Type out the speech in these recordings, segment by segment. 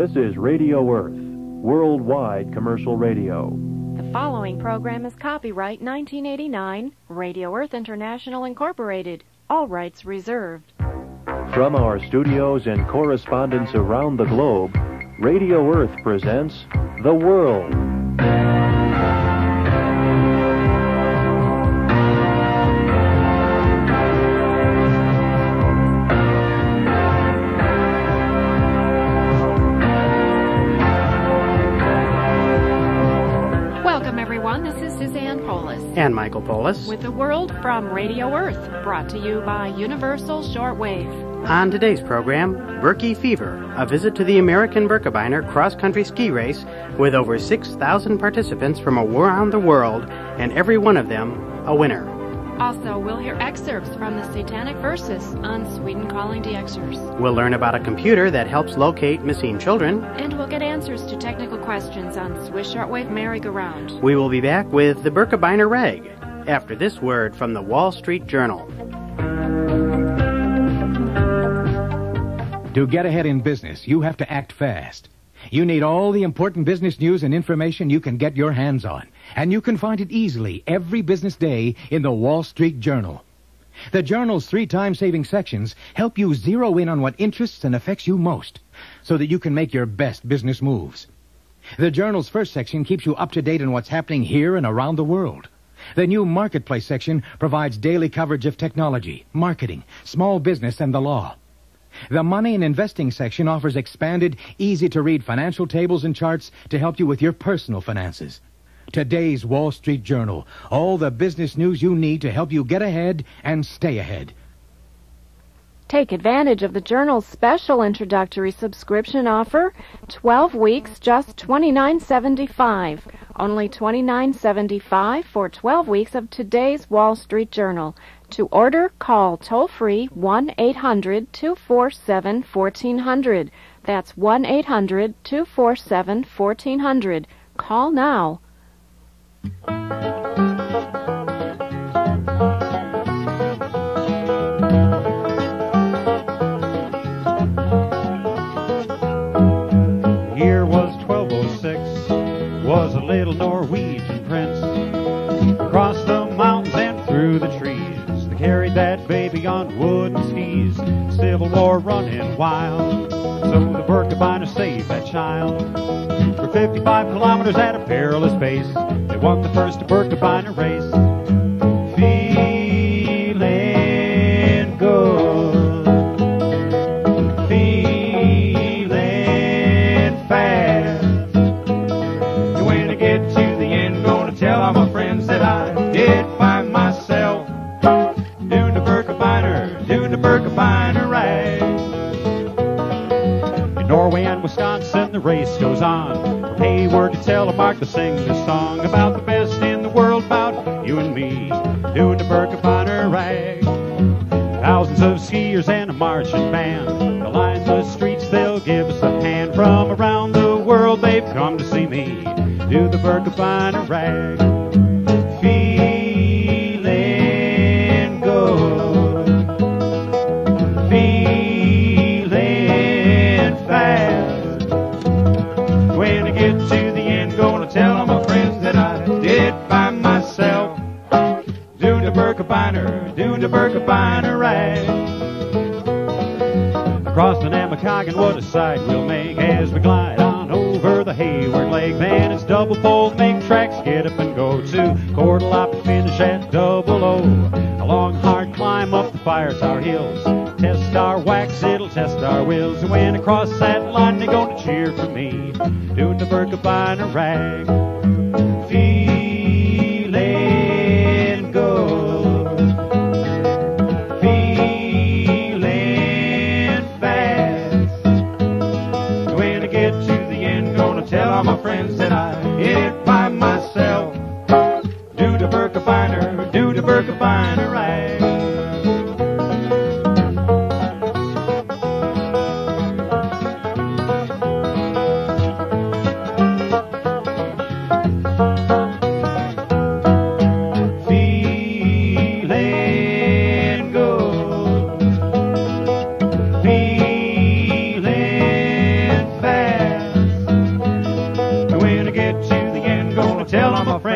This is Radio Earth, worldwide commercial radio. The following program is copyright 1989, Radio Earth International Incorporated. All rights reserved. From our studios and correspondents around the globe, Radio Earth presents The World. Welcome, everyone. This is Suzanne Poulos. And Michael Poulos. With The World from Radio Earth, brought to you by Universal Shortwave. On today's program, Birkie Fever, a visit to the American Birkebeiner cross-country ski race with over 6,000 participants from around the world, and every one of them a winner. Also, we'll hear excerpts from the Satanic Verses on Sweden calling DXers. We'll learn about a computer that helps locate missing children. And we'll get answers to technical questions on Swiss Shortwave merry-go-round. We will be back with the Birkebeiner Rag after this word from the Wall Street Journal. To get ahead in business, you have to act fast. You need all the important business news and information you can get your hands on. And you can find it easily every business day in the Wall Street Journal. The Journal's 3 time-saving sections help you zero in on what interests and affects you most, so that you can make your best business moves. The Journal's first section keeps you up to date on what's happening here and around the world. The new Marketplace section provides daily coverage of technology, marketing, small business, and the law. The Money and Investing section offers expanded, easy-to-read financial tables and charts to help you with your personal finances. Today's Wall Street Journal, all the business news you need to help you get ahead and stay ahead. Take advantage of the Journal's special introductory subscription offer. 12 weeks, just $29.75. Only $29.75 for 12 weeks of today's Wall Street Journal. To order, call toll-free 1-800-247-1400. That's 1-800-247-1400. Call now. The year was 1206, was a little Norwegian prince. Across the mountains and through the trees, they carried that baby on wooden skis. Civil War running wild, so the Birkebeiner saved that child. For 55 kilometers at a perilous pace, they won the first Birkebeiner race. Feeling good, feeling fast. And when I get to the end, gonna tell all my friends that I did find myself doing the Birkebeiner rag. In Norway and Wisconsin, the race goes on. From Hayward to Telemark, they'll sing this song about the best in the world, about you and me doing the Birkebeiner rag. Thousands of skiers and a marching band, the line the streets, they'll give us a hand. From around the world, they've come to see me do the Birkebeiner rag. Feeling good, feeling fast. When I get to the end, gonna tell all my friends that I did find myself doing the Birkebeiner rag. Across the Namakogan, what a sight we'll make as we glide on over the Hayward Lake. Then it's double fold, make tracks, get up and go to Cordelop and finish at Double O. A long, hard climb up the Fire Tower hills. Test our wax, it'll test our wills. And when I cross that line, they're gonna cheer for me doing the Birkebeiner rag. Feeling good, feeling fast. When I get to the end, gonna tell all my friends that I did find myself do the Birkebeiner rag.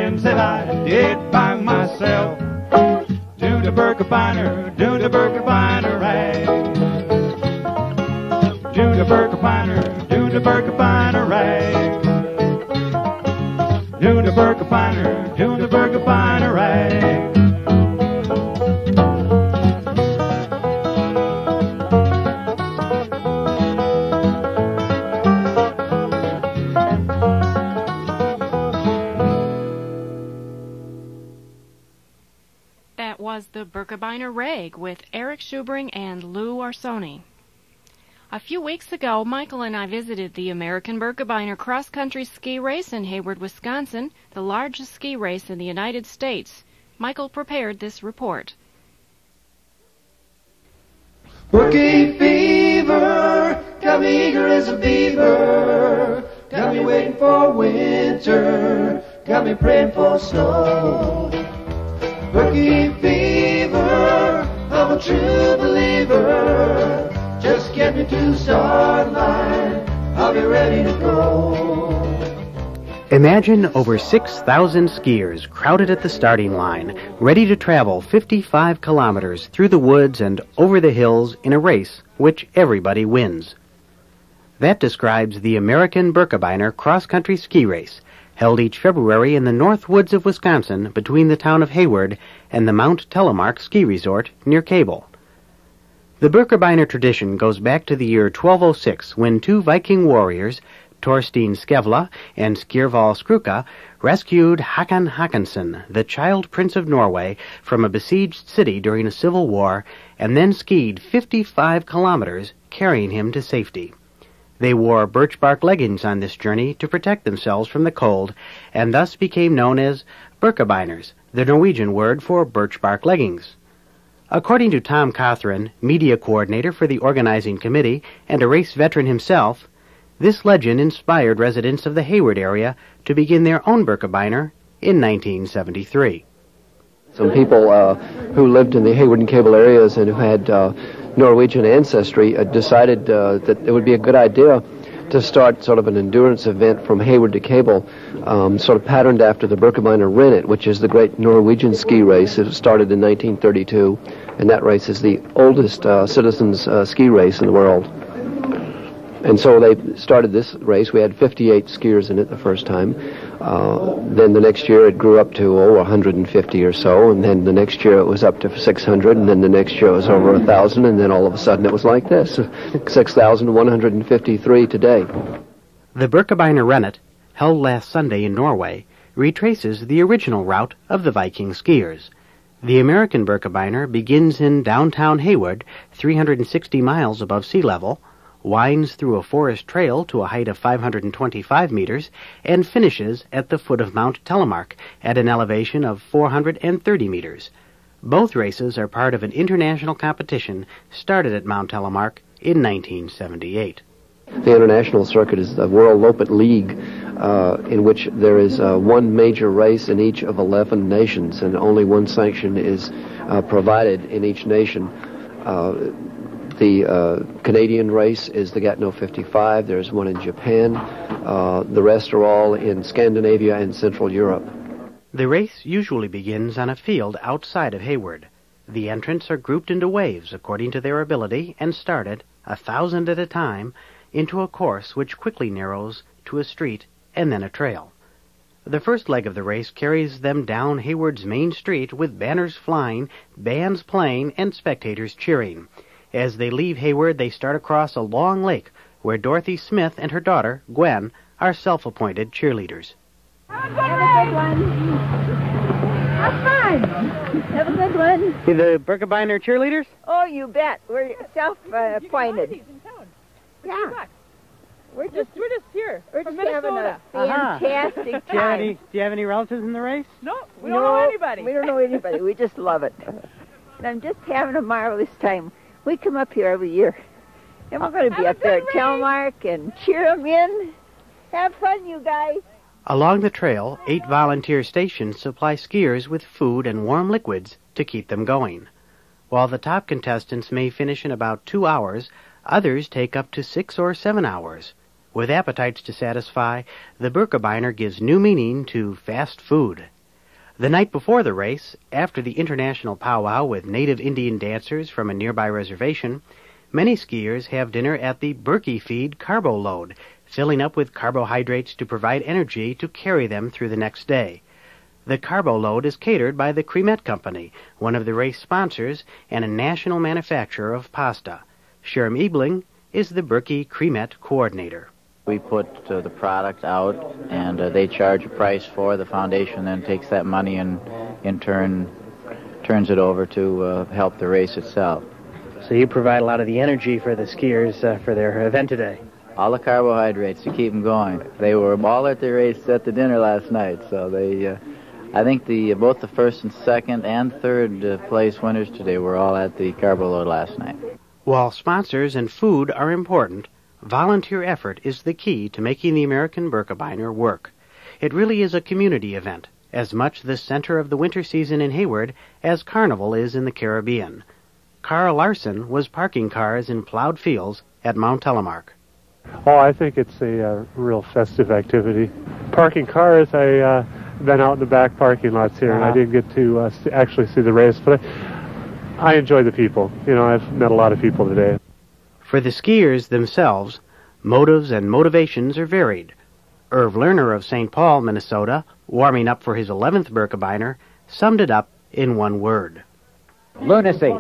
darling, said I did by myself. Do the Birkebeiner, do the Birkebeiner rag. Do the Birkebeiner, do the Birkebeiner rag. Do the Birkebeiner, do the Birkebeiner rag. That was the Birkebeiner Rag with Eric Schubring and Lou Arsoni. A few weeks ago, Michael and I visited the American Birkebeiner cross-country ski race in Hayward, Wisconsin, the largest ski race in the United States. Michael prepared this report. Birkie fever, got me eager as a beaver, got me waiting for winter, got me praying for snow. Birkie fever, I'm a true believer, just get me to the start line, I'll be ready to go. Imagine over 6,000 skiers crowded at the starting line, ready to travel 55 kilometers through the woods and over the hills in a race which everybody wins. That describes the American Birkebeiner cross-country ski race, held each February in the north woods of Wisconsin between the town of Hayward and the Mount Telemark ski resort near Cable. The Birkebeiner tradition goes back to the year 1206 when two Viking warriors, Thorstein Skevla and Skirval Skruka, rescued Håkon Håkonsson, the child prince of Norway, from a besieged city during a civil war and then skied 55 kilometers, carrying him to safety. They wore birch bark leggings on this journey to protect themselves from the cold and thus became known as Birkebeiners, the Norwegian word for birch bark leggings. According to Tom Cothran, media coordinator for the organizing committee and a race veteran himself, this legend inspired residents of the Hayward area to begin their own Birkebeiner in 1973. Some people who lived in the Hayward and Cable areas and who had Norwegian ancestry decided that it would be a good idea to start sort of an endurance event from Hayward to Cable, sort of patterned after the Birkebeiner Rennet, which is the great Norwegian ski race. It started in 1932, and that race is the oldest citizens ski race in the world. And so they started this race. We had 58 skiers in it the first time. Then the next year it grew up to 150 or so, and then the next year it was up to 600, and then the next year it was over 1,000, and then all of a sudden it was like this, 6,153 today. The Birkebeiner Rennet, held last Sunday in Norway, retraces the original route of the Viking skiers. The American Birkebeiner begins in downtown Hayward, 360 miles above sea level, winds through a forest trail to a height of 525 meters, and finishes at the foot of Mount Telemark at an elevation of 430 meters. Both races are part of an international competition started at Mount Telemark in 1978. The international circuit is the World Lopet League, in which there is one major race in each of 11 nations, and only one sanction is provided in each nation. The Canadian race is the Gatineau 55. There's one in Japan. The rest are all in Scandinavia and Central Europe. The race usually begins on a field outside of Hayward. The entrants are grouped into waves according to their ability and started, 1,000 at a time, into a course which quickly narrows to a street and then a trail. The first leg of the race carries them down Hayward's main street with banners flying, bands playing, and spectators cheering. As they leave Hayward, they start across a long lake where Dorothy Smith and her daughter, Gwen, are self-appointed cheerleaders. Have a good one. Have fun. Have a good one. See the Birkebeiner cheerleaders? Oh, you bet. We're self-appointed. Yeah. We're just here. We're just having a fantastic time. Do you have any relatives in the race? No, we don't know anybody. We don't know anybody. We just love it. And I'm just having a marvelous time. We come up here every year, and we're going to be up there at Telemark and cheer them in. Have fun, you guys. Along the trail, 8 volunteer stations supply skiers with food and warm liquids to keep them going. While the top contestants may finish in about 2 hours, others take up to 6 or 7 hours. With appetites to satisfy, the Birkebeiner gives new meaning to fast food. The night before the race, after the international powwow with native Indian dancers from a nearby reservation, many skiers have dinner at the Birkie feed carbo load, filling up with carbohydrates to provide energy to carry them through the next day. The carbo load is catered by the Cremet Company, one of the race sponsors and a national manufacturer of pasta. Sherm Ebling is the Birkie Cremet coordinator. We put the product out, and they charge a price for the foundation, then takes that money and in turn turns it over to help the race itself. So you provide a lot of the energy for the skiers for their event today. All the carbohydrates to keep them going. They were all at the race at the dinner last night, so they, I think both the first and second and third place winners today were all at the carbo load last night. While sponsors and food are important, volunteer effort is the key to making the American Birkebeiner work. It really is a community event, as much the center of the winter season in Hayward as Carnival is in the Caribbean. Carl Larson was parking cars in plowed fields at Mount Telemark. Oh, I think it's a real festive activity. Parking cars, I've been out in the back parking lots here, and I didn't get to actually see the race, but I enjoy the people. You know, I've met a lot of people today. For the skiers themselves, motives and motivations are varied. Irv Lerner of St. Paul, Minnesota, warming up for his 11th Birkebeiner, summed it up in one word. Lunacy.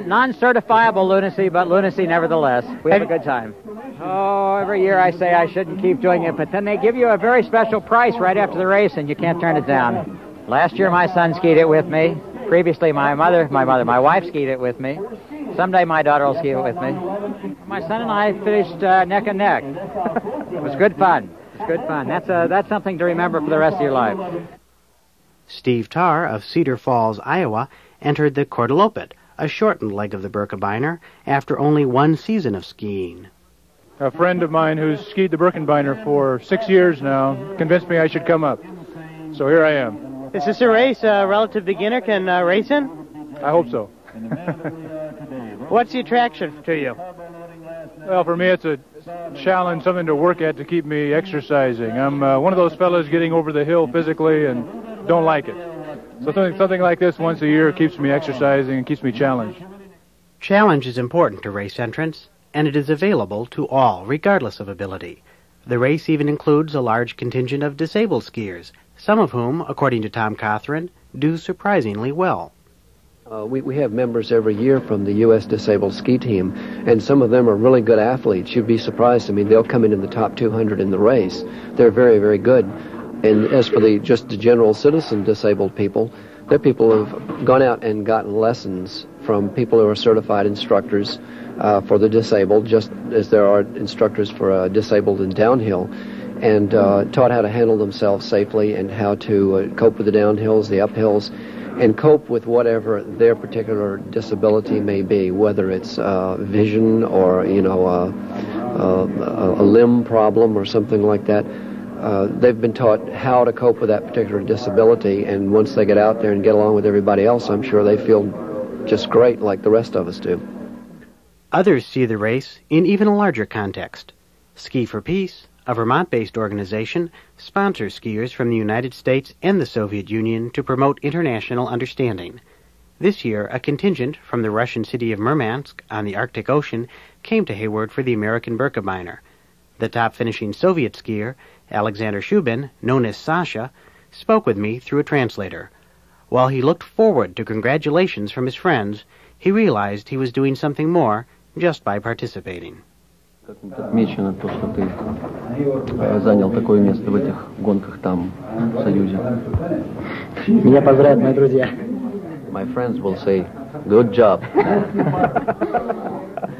Non-certifiable lunacy, but lunacy nevertheless. We have a good time. Oh, every year I say I shouldn't keep doing it, but then they give you a very special price right after the race, and you can't turn it down. Last year my son skied it with me. Previously my wife skied it with me. Someday my daughter will ski it with me. My son and I finished neck and neck. It was good fun. It's good fun. That's something to remember for the rest of your life. Steve Tarr of Cedar Falls, Iowa, entered the Kordelopet, a shortened leg of the Birkebeiner, after only one season of skiing. A friend of mine who's skied the Birkebeiner for 6 years now convinced me I should come up. So here I am. Is this a race a relative beginner can race in? I hope so. What's the attraction to you? Well, for me it's a challenge, something to work at to keep me exercising. I'm one of those fellas getting over the hill physically and don't like it. So something like this once a year keeps me exercising and keeps me challenged. Challenge is important to race entrants, and it is available to all, regardless of ability. The race even includes a large contingent of disabled skiers, some of whom, according to Tom Cothran, do surprisingly well. We have members every year from the U.S. Disabled Ski Team, and some of them are really good athletes. You'd be surprised. I mean, they'll come in the top 200 in the race. They're very, very good. And as for just the general citizen disabled people, they're people who have gone out and gotten lessons from people who are certified instructors for the disabled, just as there are instructors for disabled and downhill, and taught how to handle themselves safely and how to cope with the downhills, the uphills, and cope with whatever their particular disability may be, whether it's vision or, a limb problem or something like that. They've been taught how to cope with that particular disability, and once they get out there and get along with everybody else, I'm sure they feel just great like the rest of us do. Others see the race in even a larger context. Ski for Peace, a Vermont-based organization, sponsors skiers from the United States and the Soviet Union to promote international understanding. This year, a contingent from the Russian city of Murmansk on the Arctic Ocean came to Hayward for the American Birkebeiner. The top-finishing Soviet skier, Alexander Shubin, known as Sasha, spoke with me through a translator. While he looked forward to congratulations from his friends, he realized he was doing something more just by participating. Отмечено то, что ты занял такое место в этих гонках там, в Союзе. Меня поздравят мои друзья. My friends will say, good job.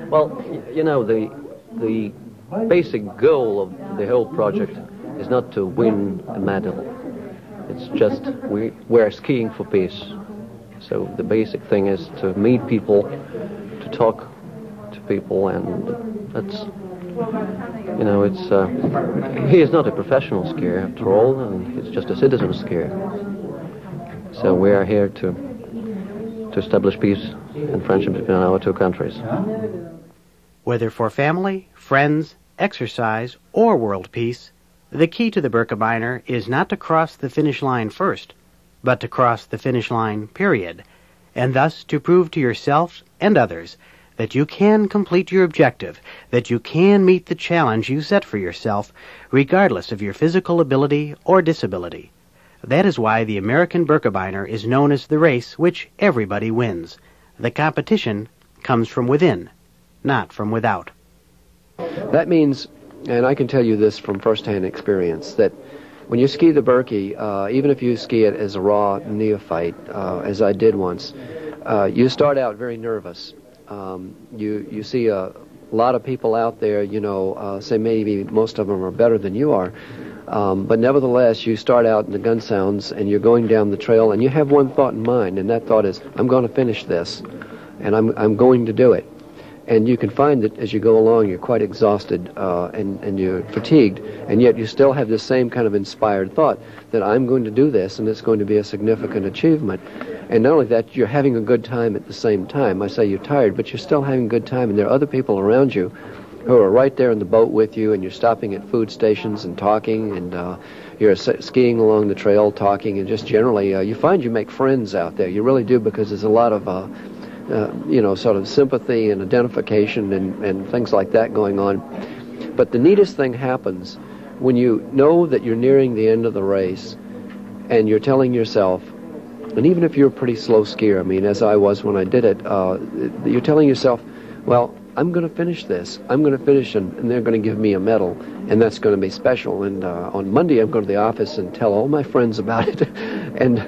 Well, you know, the basic goal of the whole project is not to win a medal. It's just we're skiing for peace. So the basic thing is to meet people, to talk to people, and that's, you know, it's he is not a professional skier after all, and he's just a citizen skier. So we are here to establish peace and friendship between our two countries. Whether for family, friends, exercise, or world peace, the key to the Birkebeiner is not to cross the finish line first, but to cross the finish line, period, and thus to prove to yourself and others that you can complete your objective, that you can meet the challenge you set for yourself, regardless of your physical ability or disability. That is why the American Birkebeiner is known as the race which everybody wins. The competition comes from within, not from without. That means, and I can tell you this from first-hand experience, that when you ski the Birkie, even if you ski it as a raw neophyte, as I did once, you start out very nervous. You see a lot of people out there, say maybe most of them are better than you are, but nevertheless, you start out in the gun sounds and you're going down the trail and you have one thought in mind, and that thought is, I'm going to finish this, and I'm going to do it. And you can find that as you go along, you're quite exhausted and you're fatigued, and yet you still have this same kind of inspired thought that I'm going to do this, and it's going to be a significant achievement. And not only that, you're having a good time at the same time. I say you're tired, but you're still having a good time, and there are other people around you who are right there in the boat with you, and you're stopping at food stations and talking, and you're skiing along the trail talking, and just generally you find you make friends out there. You really do, because there's a lot of sort of sympathy and identification and things like that going on. But the neatest thing happens when you know that you're nearing the end of the race and you're telling yourself, and even if you're a pretty slow skier, I mean, as I was when I did it, you're telling yourself, well, I'm going to finish this. I'm going to finish, and they're going to give me a medal, and that's going to be special. And on Monday, I'm going to the office and tell all my friends about it. And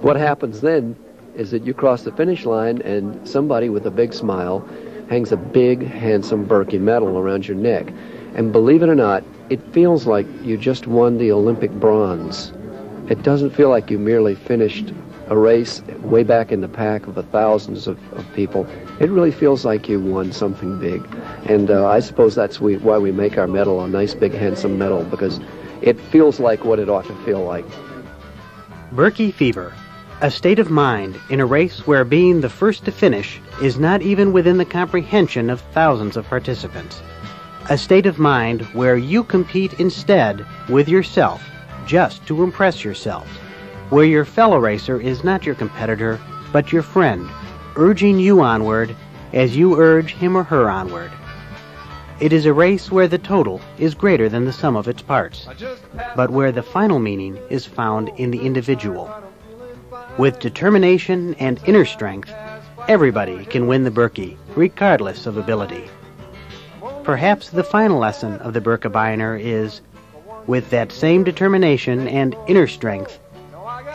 what happens then is that you cross the finish line and somebody with a big smile hangs a big, handsome Birkie medal around your neck. And believe it or not, it feels like you just won the Olympic bronze. It doesn't feel like you merely finished a race way back in the pack of the thousands of people. It really feels like you won something big. And I suppose that's why we make our medal a nice, big, handsome medal, because it feels like what it ought to feel like. Birkie fever. A state of mind in a race where being the first to finish is not even within the comprehension of thousands of participants. A state of mind where you compete instead with yourself, just to impress yourself. Where your fellow racer is not your competitor, but your friend, urging you onward as you urge him or her onward. It is a race where the total is greater than the sum of its parts, but where the final meaning is found in the individual. With determination and inner strength, everybody can win the Birkie, regardless of ability. Perhaps the final lesson of the Birkebeiner is, with that same determination and inner strength,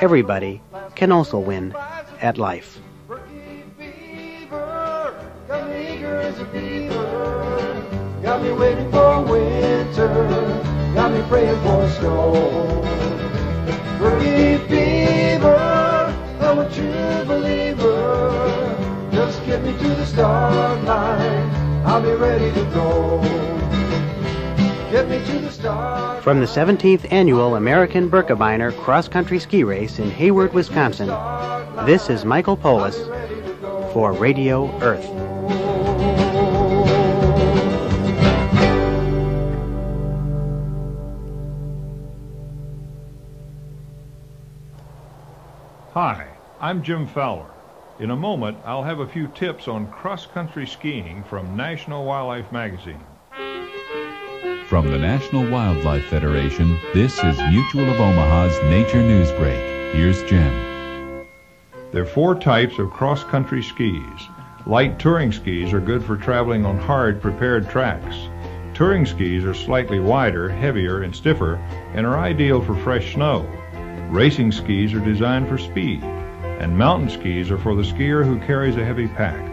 everybody can also win at life. Got me waiting for winter, got me praying for snow. Birkie fever, I'm a true believer. Just get me to the start line, I'll be ready to go. Get me to the start. From the 17th Annual American Birkebeiner Cross-Country Ski Race in Hayward, Wisconsin, this is Michael Poulos for Radio Earth. Hi, I'm Jim Fowler. In a moment, I'll have a few tips on cross-country skiing from National Wildlife Magazine. From the National Wildlife Federation, this is Mutual of Omaha's Nature Newsbreak. Here's Jim. There are 4 types of cross-country skis. Light touring skis are good for traveling on hard, prepared tracks. Touring skis are slightly wider, heavier, and stiffer, and are ideal for fresh snow. Racing skis are designed for speed, and mountain skis are for the skier who carries a heavy pack.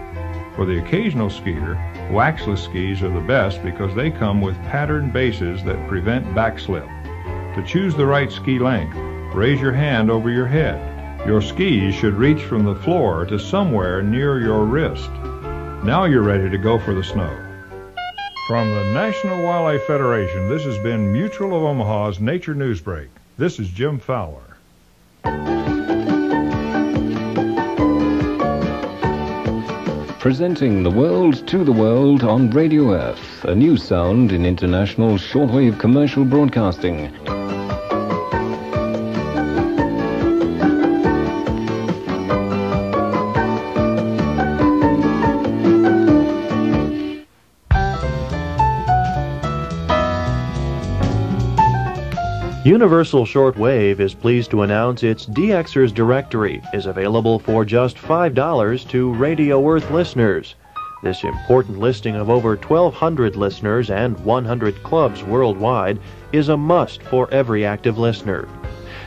For the occasional skier, waxless skis are the best because they come with patterned bases that prevent backslip. To choose the right ski length, raise your hand over your head. Your skis should reach from the floor to somewhere near your wrist. Now you're ready to go for the snow. From the National Wildlife Federation, this has been Mutual of Omaha's Nature Newsbreak. This is Jim Fowler. presenting The World to the World on Radio Earth, a new sound in international shortwave commercial broadcasting. Universal Shortwave is pleased to announce its DXer's directory is available for just $5 to Radio Earth listeners. This important listing of over 1,200 listeners and 100 clubs worldwide is a must for every active listener.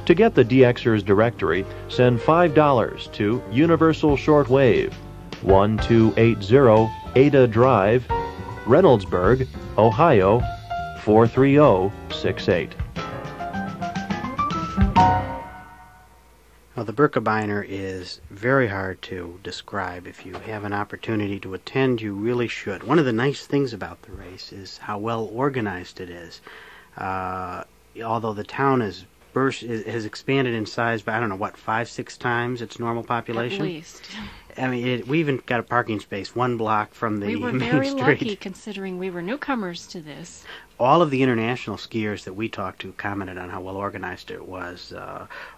To get the DXer's directory, send $5 to Universal Shortwave, 1280 Ada Drive, Reynoldsburg, Ohio, 43068. Well, the Birkebeiner is very hard to describe. If you have an opportunity to attend, you really should. One of the nice things about the race is how well organized it is. Although the town has expanded in size by, 5-6 times its normal population? At least. I mean, we even got a parking space 1 block from the main street. We were very lucky considering we were newcomers to this. All of the international skiers that we talked to commented on how well organized it was.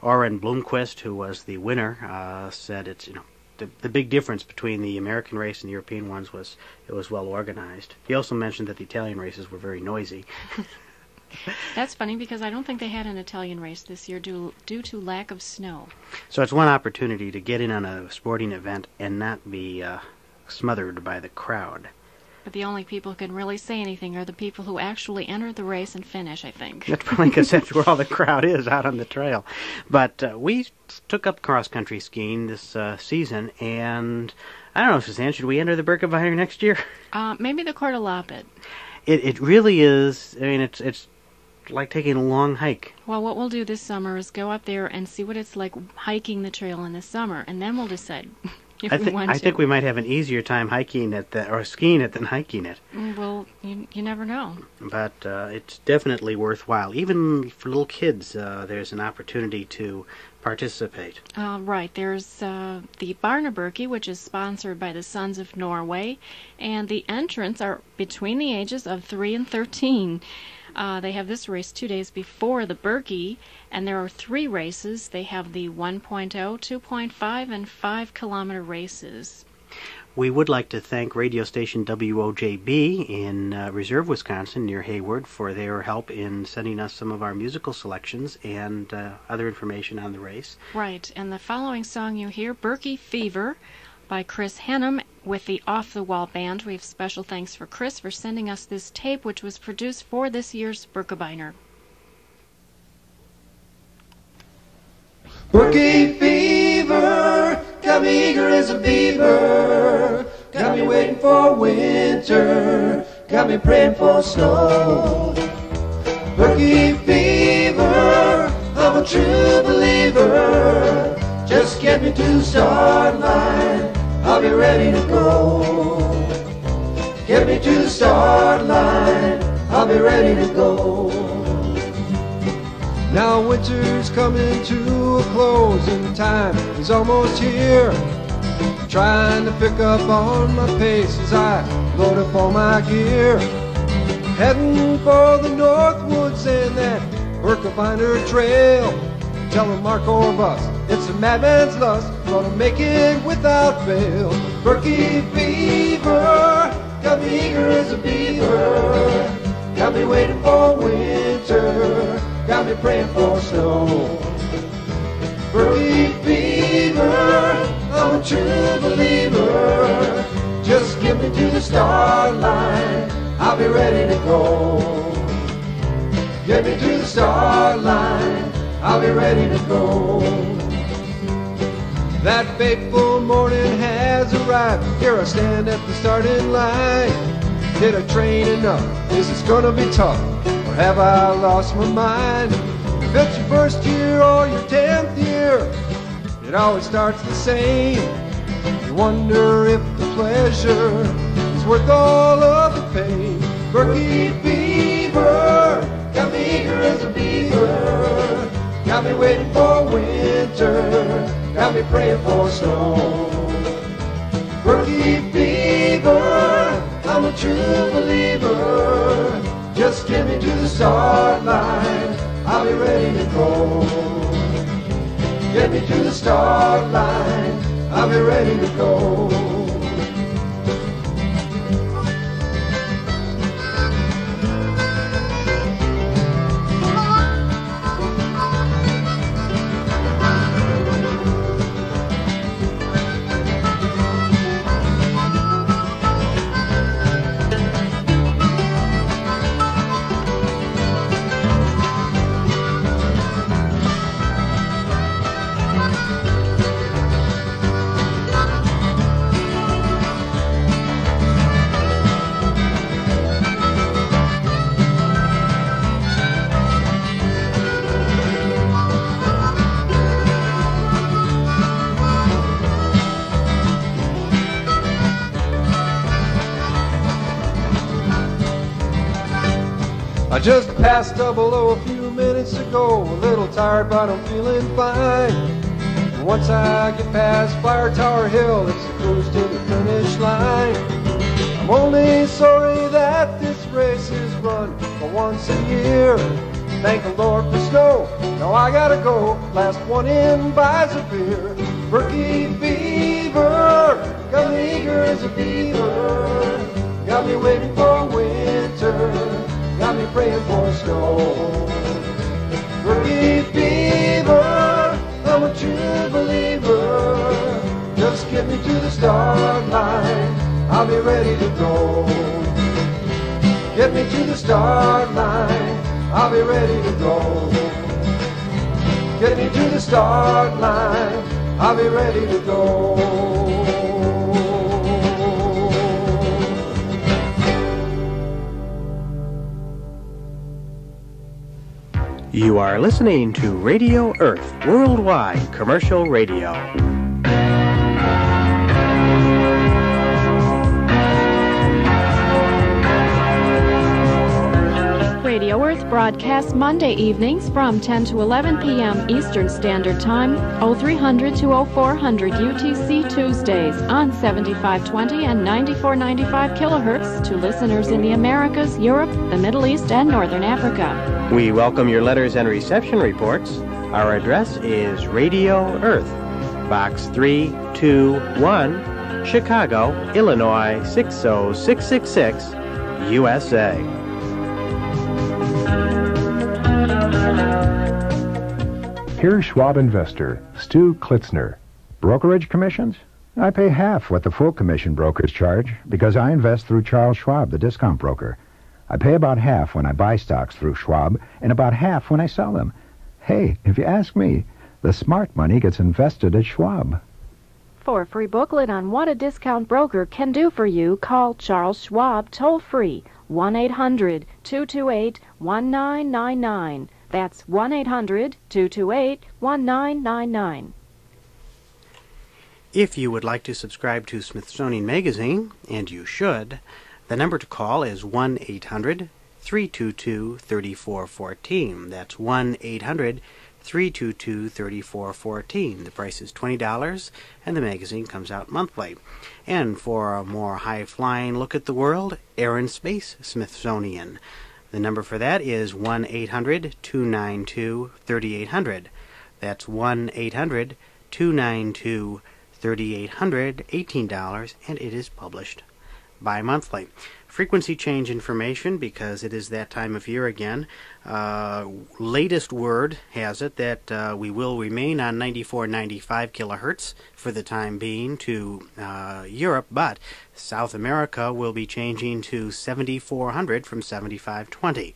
Oren Blomqvist, who was the winner, said it's, the big difference between the American race and the European ones was it was well organized. He also mentioned that the Italian races were very noisy. That's funny because I don't think they had an Italian race this year due to lack of snow. So it's one opportunity to get in on a sporting event and not be smothered by the crowd. But the only people who can really say anything are the people who actually enter the race and finish, I think. That's probably because that's where all the crowd is, out on the trail. But we took up cross-country skiing this season, and I don't know, Suzanne, should we enter the Birkebeiner next year? Maybe the Kortalappet. It really is. I mean, it's like taking a long hike. Well, what we'll do this summer is go up there and see what it's like hiking the trail in the summer, and then we'll decide if we want to. I think we might have an easier time hiking it or skiing it than hiking it. Well, you never know. But it's definitely worthwhile. Even for little kids, there's an opportunity to participate. Right. There's the Barna Birkie, which is sponsored by the Sons of Norway, and the entrants are between the ages of 3 and 13. They have this race 2 days before the Birkie, and there are 3 races. They have the 1.0, 2.5, and 5-kilometer races. We would like to thank radio station WOJB in Reserve, Wisconsin, near Hayward, for their help in sending us some of our musical selections and other information on the race. Right, and the following song you hear, Birkie Fever, by Chris Hannum with the Off the Wall Band. We have special thanks for Chris for sending us this tape, which was produced for this year's Birkebeiner. Birkie fever, got me eager as a beaver, got me waiting for winter, got me praying for snow. Birkie fever, I'm a true believer, just get me to the start line, I'll be ready to go. Get me to the start line, I'll be ready to go. Now winter's coming to a close and time is almost here. Trying to pick up on my pace as I load up all my gear. Heading for the Northwoods and that Birkebeiner trail. Telling Mark or Bus, it's a madman's lust, gonna make it without fail. Birkie fever, got me eager as a beaver, got me waiting for winter, got me praying for snow. Birkie fever, I'm a true believer, just get me to the start line, I'll be ready to go. Get me to the start line, I'll be ready to go. That fateful morning has arrived. Here I stand at the starting line. Did I train enough? Is this gonna be tough? Or have I lost my mind? If it's your first year or your 10th year, it always starts the same. You wonder if the pleasure is worth all of the pain. Birkie fever, got me eager as a beaver, got me waiting for winter, got me praying for snow. Birkie fever, I'm a true believer. Just get me to the start line, I'll be ready to go. Get me to the start line, I'll be ready to go. I just passed Double O a few minutes ago, a little tired but I'm feeling fine. And once I get past Fire Tower Hill, it's a cruise to the finish line. I'm only sorry that this race is run for once a year. Thank the Lord for snow, now I gotta go, last one in buys a beer. Birkie fever, got me eager as a beaver, got me waiting for winter, got me praying for snow. Birkie fever, I'm a true believer. Just get me to the start line, I'll be ready to go. Get me to the start line, I'll be ready to go. Get me to the start line, I'll be ready to go. You are listening to Radio Earth Worldwide Commercial Radio. Radio Earth broadcasts Monday evenings from 10 to 11 p.m. Eastern Standard Time, 0300 to 0400 UTC Tuesdays on 7520 and 9495 kilohertz to listeners in the Americas, Europe, the Middle East, and Northern Africa. We welcome your letters and reception reports. Our address is Radio Earth, Box 321, Chicago, Illinois 60666, USA. Here's Schwab investor Stu Klitzner. Brokerage commissions? I pay half what the full commission brokers charge because I invest through Charles Schwab, the discount broker. I pay about half when I buy stocks through Schwab and about half when I sell them. Hey, if you ask me, the smart money gets invested at Schwab. For a free booklet on what a discount broker can do for you, call Charles Schwab toll-free, 1-800-228-1999. That's 1-800-228-1999. If you would like to subscribe to Smithsonian Magazine, and you should, the number to call is 1-800-322-3414. That's 1-800-322-3414. The price is $20, and the magazine comes out monthly. And for a more high-flying look at the world, Air and Space Smithsonian. The number for that is 1-800-292-3800. That's 1-800-292-3800, $18, and it is published bi-monthly. Frequency change information, because it is that time of year again. Latest word has it that we will remain on 94.95 kilohertz for the time being to Europe, but South America will be changing to 7400 from 7520.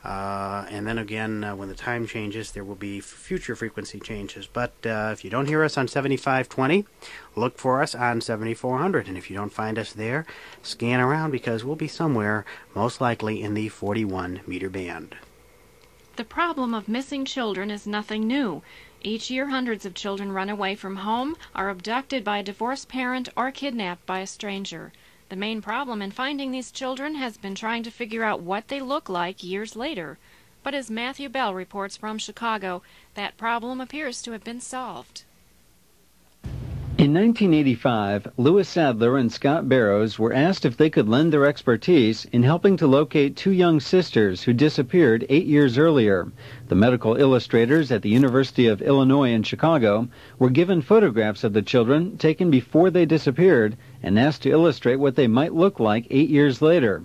And then again, when the time changes, there will be future frequency changes. But if you don't hear us on 7520, look for us on 7400. And if you don't find us there, scan around, because we'll be somewhere, most likely in the 41 meter band. The problem of missing children is nothing new. Each year, hundreds of children run away from home, are abducted by a divorced parent, or kidnapped by a stranger. The main problem in finding these children has been trying to figure out what they look like years later. But as Matthew Bell reports from Chicago, that problem appears to have been solved. In 1985, Louis Sadler and Scott Barrows were asked if they could lend their expertise in helping to locate two young sisters who disappeared 8 years earlier. The medical illustrators at the University of Illinois in Chicago were given photographs of the children taken before they disappeared and asked to illustrate what they might look like 8 years later.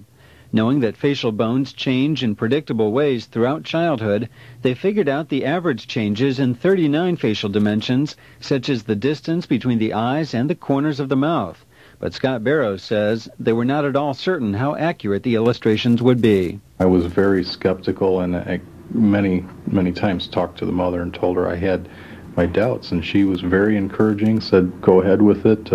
Knowing that facial bones change in predictable ways throughout childhood, they figured out the average changes in 39 facial dimensions, such as the distance between the eyes and the corners of the mouth. But Scott Barrows says they were not at all certain how accurate the illustrations would be. I was very skeptical, and I many times talked to the mother and told her I had my doubts, and she was very encouraging, said, go ahead with it.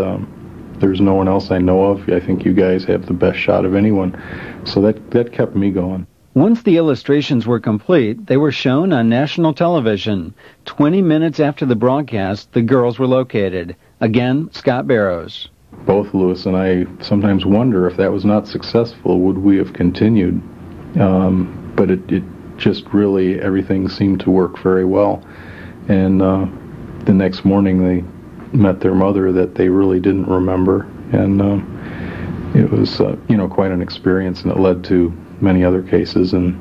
There's no one else I know of. I think you guys have the best shot of anyone. So that kept me going. Once the illustrations were complete, they were shown on national television. 20 minutes after the broadcast, the girls were located. Again, Scott Barrows. Both Louis and I sometimes wonder if that was not successful, would we have continued? But it just really, everything seemed to work very well. And the next morning they met their mother that they really didn't remember, and it was quite an experience, and it led to many other cases and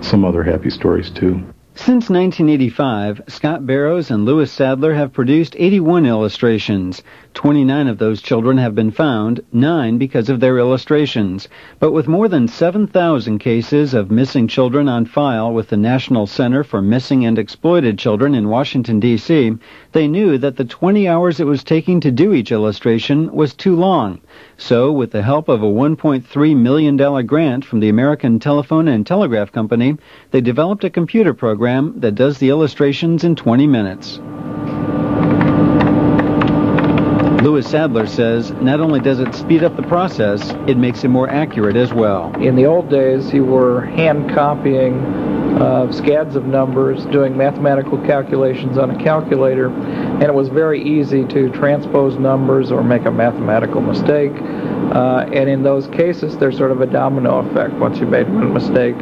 some other happy stories too. Since 1985, Scott Barrows and Louis Sadler have produced 81 illustrations. 29 of those children have been found, 9 because of their illustrations. But with more than 7,000 cases of missing children on file with the National Center for Missing and Exploited Children in Washington, D.C., they knew that the 20 hours it was taking to do each illustration was too long. So, with the help of a $1.3 million grant from the American Telephone and Telegraph Company, they developed a computer program that does the illustrations in 20 minutes. Louis Sadler says not only does it speed up the process, it makes it more accurate as well. In the old days, you were hand copying scads of numbers, doing mathematical calculations on a calculator, and it was very easy to transpose numbers or make a mathematical mistake. And in those cases, there's sort of a domino effect. Once you made one mistake,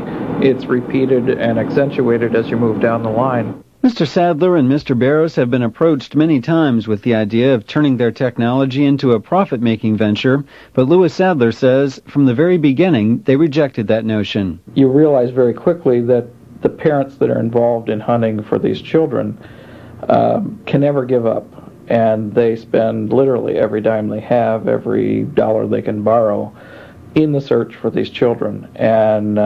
it's repeated and accentuated as you move down the line. Mr. Sadler and Mr. Barrows have been approached many times with the idea of turning their technology into a profit-making venture, but Louis Sadler says from the very beginning they rejected that notion. You realize very quickly that the parents that are involved in hunting for these children can never give up, and they spend literally every dime they have, every dollar they can borrow, in the search for these children. And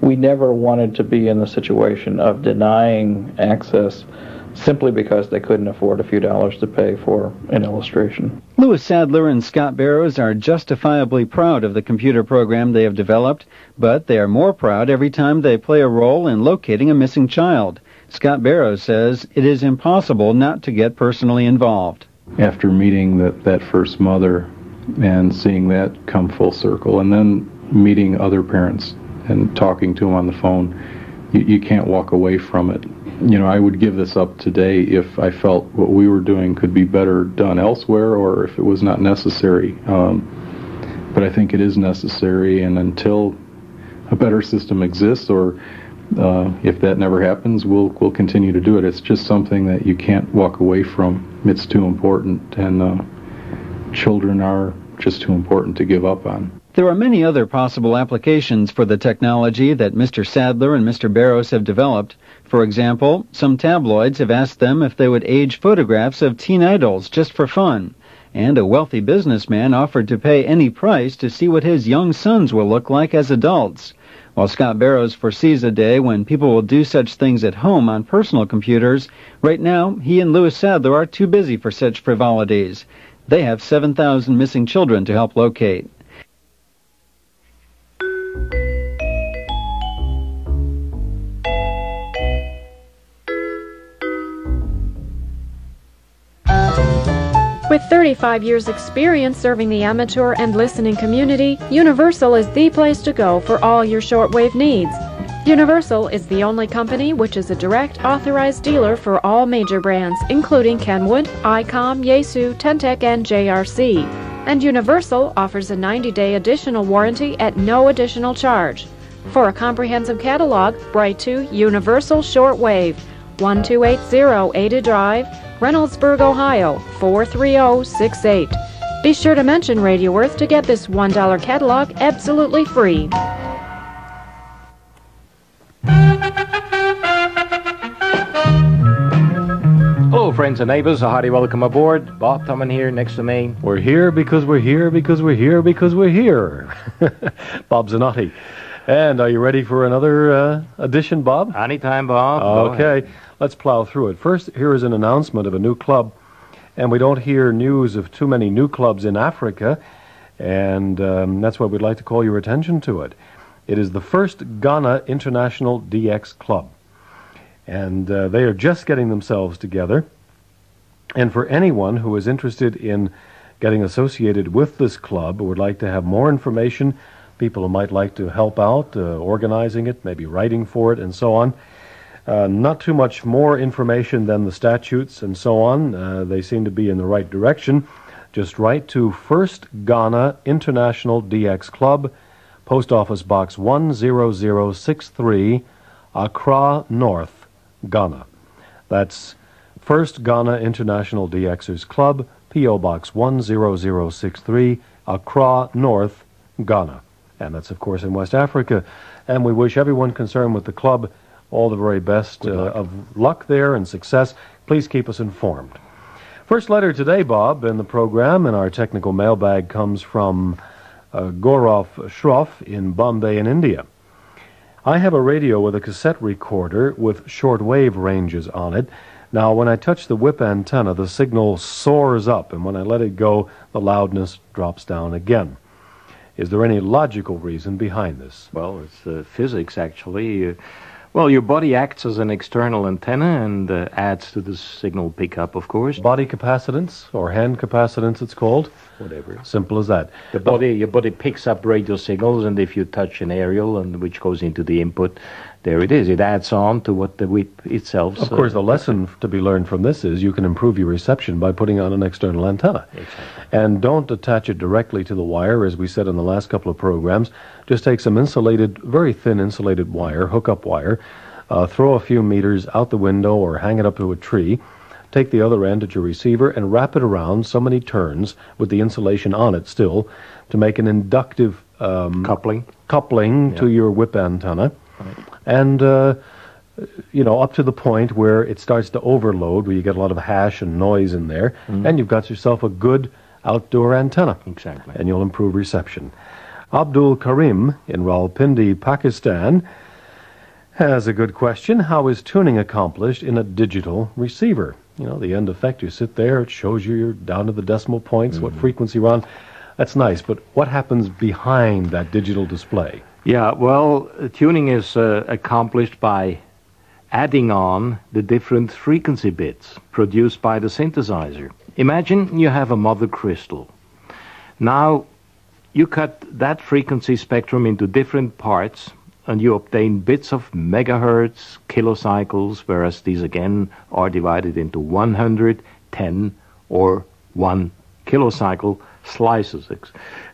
we never wanted to be in the situation of denying access simply because they couldn't afford a few dollars to pay for an illustration. Louis Sadler and Scott Barrows are justifiably proud of the computer program they have developed, but they are more proud every time they play a role in locating a missing child. Scott Barrows says it is impossible not to get personally involved. After meeting that first mother and seeing that come full circle, and then meeting other parents and talking to them on the phone, you can't walk away from it. I would give this up today if I felt what we were doing could be better done elsewhere, or if it was not necessary. But I think it is necessary, and until a better system exists, or if that never happens, we'll continue to do it. It's just something that you can't walk away from. It's too important, and children are just too important to give up on. There are many other possible applications for the technology that Mr. Sadler and Mr. Barrows have developed. For example, some tabloids have asked them if they would age photographs of teen idols just for fun. And a wealthy businessman offered to pay any price to see what his young sons will look like as adults. While Scott Barrows foresees a day when people will do such things at home on personal computers, right now he and Louis Sadler are too busy for such frivolities. They have 7,000 missing children to help locate. With 35 years' experience serving the amateur and listening community, Universal is the place to go for all your shortwave needs. Universal is the only company which is a direct authorized dealer for all major brands, including Kenwood, ICOM, Yaesu, Tentec, and JRC. And Universal offers a 90-day additional warranty at no additional charge. For a comprehensive catalog, write to Universal Shortwave, 1280 Ada Drive, Reynoldsburg, Ohio 43068. Be sure to mention Radio Earth to get this $1 catalog absolutely free. Hello, friends and neighbors. A hearty welcome aboard. Bob Tommen here next to me. We're here because we're here because we're here because we're here. Bob Zanotti. And are you ready for another edition, Bob? Anytime, Bob. Okay, let's plow through it. First, here is an announcement of a new club. And we don't hear news of too many new clubs in Africa. And that's why we'd like to call your attention to it. It is the first Ghana International DX Club. And they are just getting themselves together. And for anyone who is interested in getting associated with this club or would like to have more information, people who might like to help out, organizing it, maybe writing for it, and so on, not too much more information than the statutes and so on. They seem to be in the right direction. Just write to First Ghana International DX Club, Post Office Box 10063, Accra North, Ghana. That's First Ghana International DXers Club, P.O. Box 10063, Accra North, Ghana. And that's, of course, in West Africa. And we wish everyone concerned with the club all the very best of luck there and success. Please keep us informed. First letter today, Bob, in the program, and our technical mailbag comes from Gaurav Shroff in Bombay in India. I have a radio with a cassette recorder with shortwave ranges on it. Now, when I touch the whip antenna, the signal soars up, and when I let it go, the loudness drops down again. Is there any logical reason behind this? Well, it's physics, actually. Well, your body acts as an external antenna and adds to the signal pickup, of course. Body capacitance, or hand capacitance it's called. Whatever. Simple as that. Your body picks up radio signals, and if you touch an aerial, and which goes into the input, there it is. It adds on to what the whip itself. Of course, the lesson to be learned from this is you can improve your reception by putting on an external antenna. Exactly. And don't attach it directly to the wire, as we said in the last couple of programs. Just take some insulated, very thin insulated wire, hookup wire, throw a few meters out the window or hang it up to a tree, take the other end at your receiver and wrap it around so many turns with the insulation on it still to make an inductive coupling to your whip antenna. Right. And, up to the point where it starts to overload, where you get a lot of hash and noise in there, and you've got yourself a good outdoor antenna. Exactly. And you'll improve reception. Abdul Karim in Rawalpindi, Pakistan, has a good question. How is tuning accomplished in a digital receiver? The end effect, you sit there, it shows you're down to the decimal points, what frequency you're on. That's nice, but what happens behind that digital display? Yeah, well, tuning is accomplished by adding on the different frequency bits produced by the synthesizer. Imagine you have a mother crystal. Now, you cut that frequency spectrum into different parts, and you obtain bits of megahertz, kilocycles, whereas these again are divided into 100, 10, or 1 kilocycle slices.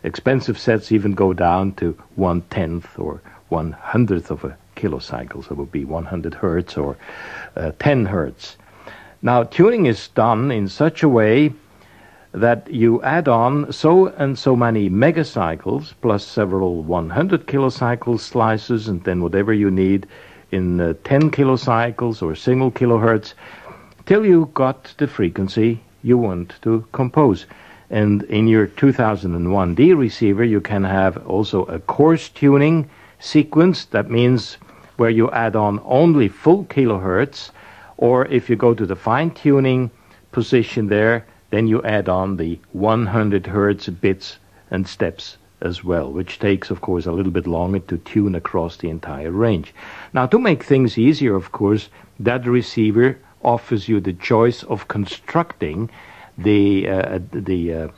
Expensive sets even go down to 1/10 or 1/100th of a kilocycle, so it would be 100 hertz or 10 hertz. Now, tuning is done in such a way that you add on so and so many megacycles plus several 100 kilocycle slices, and then whatever you need in 10 kilocycles or single kilohertz, till you got the frequency you want to compose. And in your 2001D receiver, you can have also a coarse tuning sequence. That means where you add on only full kilohertz, or if you go to the fine tuning position there, then you add on the 100 hertz bits and steps as well, which takes, of course, a little bit longer to tune across the entire range. Now, to make things easier, of course, that receiver offers you the choice of constructing the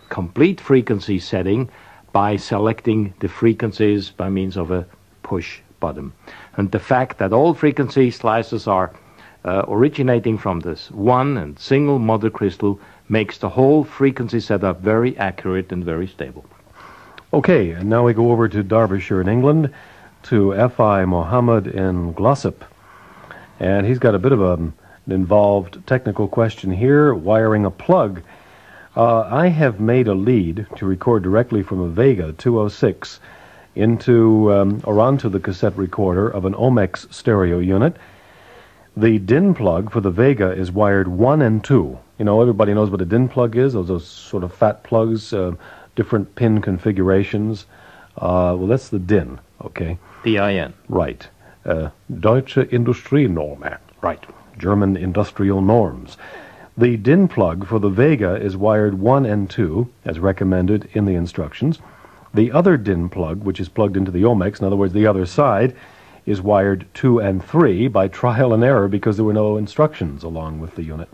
complete frequency setting by selecting the frequencies by means of a push button. And the fact that all frequency slices are originating from this one and single mother crystal makes the whole frequency setup very accurate and very stable. Okay, and now we go over to Derbyshire in England, to F.I. Mohammed in Glossop. And he's got a bit of An involved technical question here, wiring a plug. I have made a lead to record directly from a Vega 206 into or onto the cassette recorder of an Omex stereo unit. The DIN plug for the Vega is wired 1 and 2. You know, everybody knows what a DIN plug is, those sort of fat plugs, different pin configurations. Well, that's the DIN, okay? DIN. Right. Deutsche Industrienorme. Right. German industrial norms. The DIN plug for the Vega is wired 1 and 2, as recommended in the instructions. The other DIN plug, which is plugged into the Omex, in other words, the other side, is wired 2 and 3 by trial and error because there were no instructions along with the unit.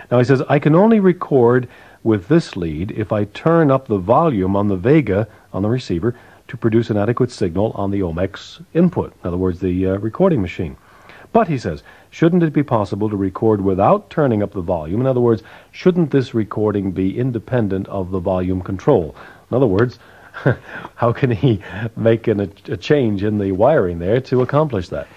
Now he says, I can only record with this lead if I turn up the volume on the Vega on the receiver to produce an adequate signal on the Omex input, in other words, the recording machine. But, he says, shouldn't it be possible to record without turning up the volume? In other words, shouldn't this recording be independent of the volume control? In other words, how can he make a change in the wiring there to accomplish that?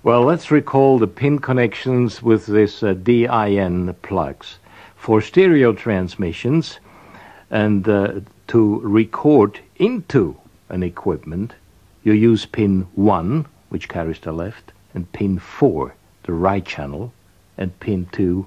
Well, let's recall the pin connections with this DIN plugs. For stereo transmissions and to record into an equipment, you use pin 1, which carries the left, and pin 4, the right channel, and pin 2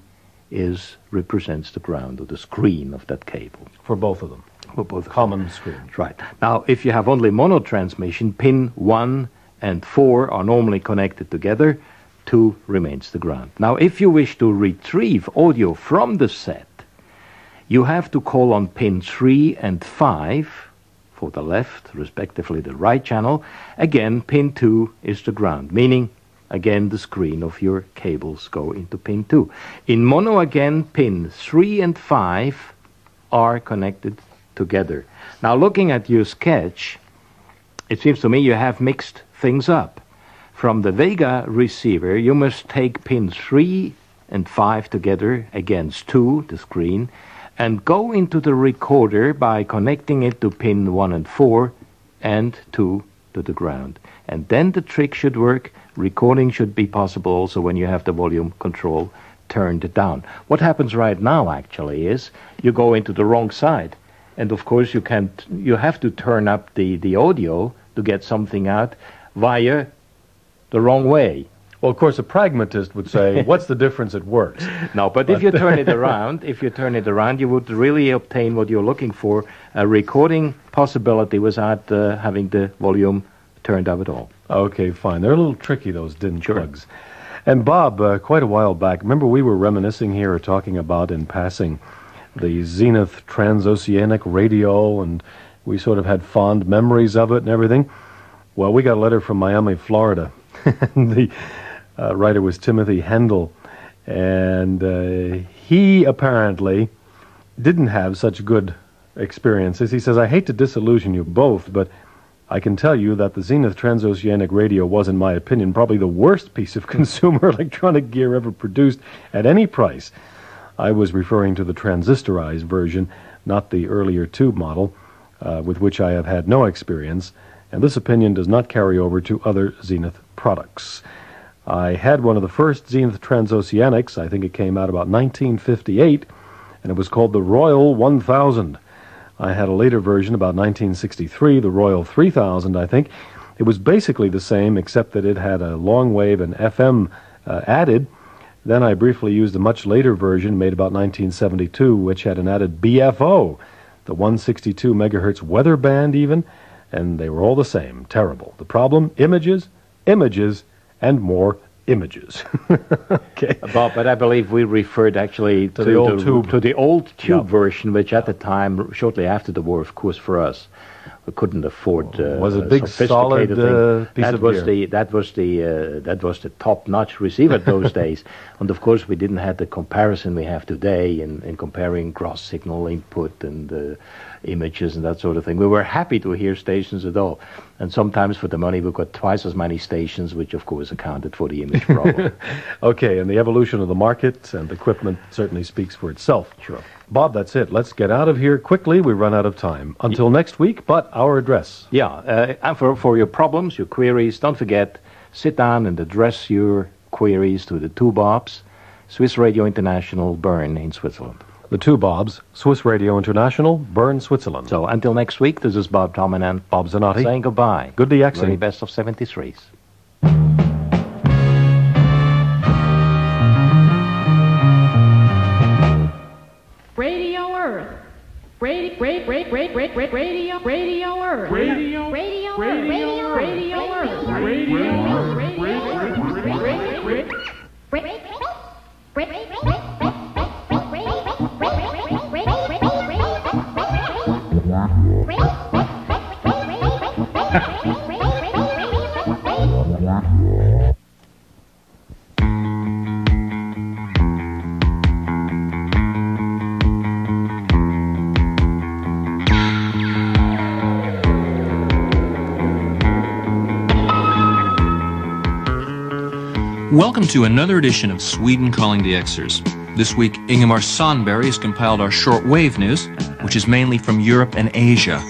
represents the ground or the screen of that cable. For both of them. For both common screens. Right. Now, if you have only mono transmission, pin 1 and 4 are normally connected together. 2 remains the ground. Now, if you wish to retrieve audio from the set, you have to call on pin 3 and 5 for the left, respectively the right channel. Again, pin 2 is the ground, meaning, again, the screen of your cables go into pin 2. In mono, again, pin 3 and 5 are connected together. Now, looking at your sketch, it seems to me you have mixed things up. From the Vega receiver, you must take pin 3 and 5 together against 2, the screen, and go into the recorder by connecting it to pin 1 and 4 and 2 to the ground. And then the trick should work. Recording should be possible also when you have the volume control turned down. What happens right now, actually, is you go into the wrong side. And, of course, you have to turn up the audio to get something out via the wrong way. Well, of course, a pragmatist would say, what's the difference? It works. No, but if you turn it around, you would really obtain what you're looking for, a recording possibility without having the volume turned up at all. Okay, fine. They're a little tricky, those DIN plugs. And Bob, quite a while back, remember we were reminiscing here or talking about in passing the Zenith transoceanic radio, and we sort of had fond memories of it and everything. Well, we got a letter from Miami, Florida. The writer was Timothy Hendel, and he apparently didn't have such good experiences. He says, I hate to disillusion you both, but I can tell you that the Zenith transoceanic radio was, in my opinion, probably the worst piece of consumer electronic gear ever produced at any price. I was referring to the transistorized version, not the earlier tube model, with which I have had no experience, and this opinion does not carry over to other Zenith products. I had one of the first Zenith transoceanics. I think it came out about 1958, and it was called the Royal 1000. I had a later version, about 1963, the Royal 3000, I think. It was basically the same, except that it had a long wave and FM added. Then I briefly used a much later version, made about 1972, which had an added BFO, the 162 megahertz weather band even, and they were all the same. Terrible. The problem? Images, images, and more images. Okay. But I believe we referred actually to the old tube version, which at the time, shortly after the war, of course, for us, we couldn't afford. Was a big solid piece of gear. That was the top-notch receiver those days, and of course we didn't have the comparison we have today in comparing gross signal input and images and that sort of thing. We were happy to hear stations at all, and sometimes for the money we got twice as many stations, which of course accounted for the image problem. Okay, and the evolution of the market and equipment certainly speaks for itself. Sure. Bob, that's it. Let's get out of here quickly. We run out of time. Until next week, but our address. Yeah, and for your problems, your queries, don't forget, sit down and address your queries to the two Bobs, Swiss Radio International, Bern in Switzerland. The two Bobs, Swiss Radio International, Bern, Switzerland. So until next week, this is Bob Tallman and Bob Zanotti saying goodbye. Good DXing. Very best of 73s. Radio Earth. Radio Earth. Radio Earth. Welcome to another edition of Sweden Calling DXers. This week, Ingemar Sandberg has compiled our shortwave news, which is mainly from Europe and Asia.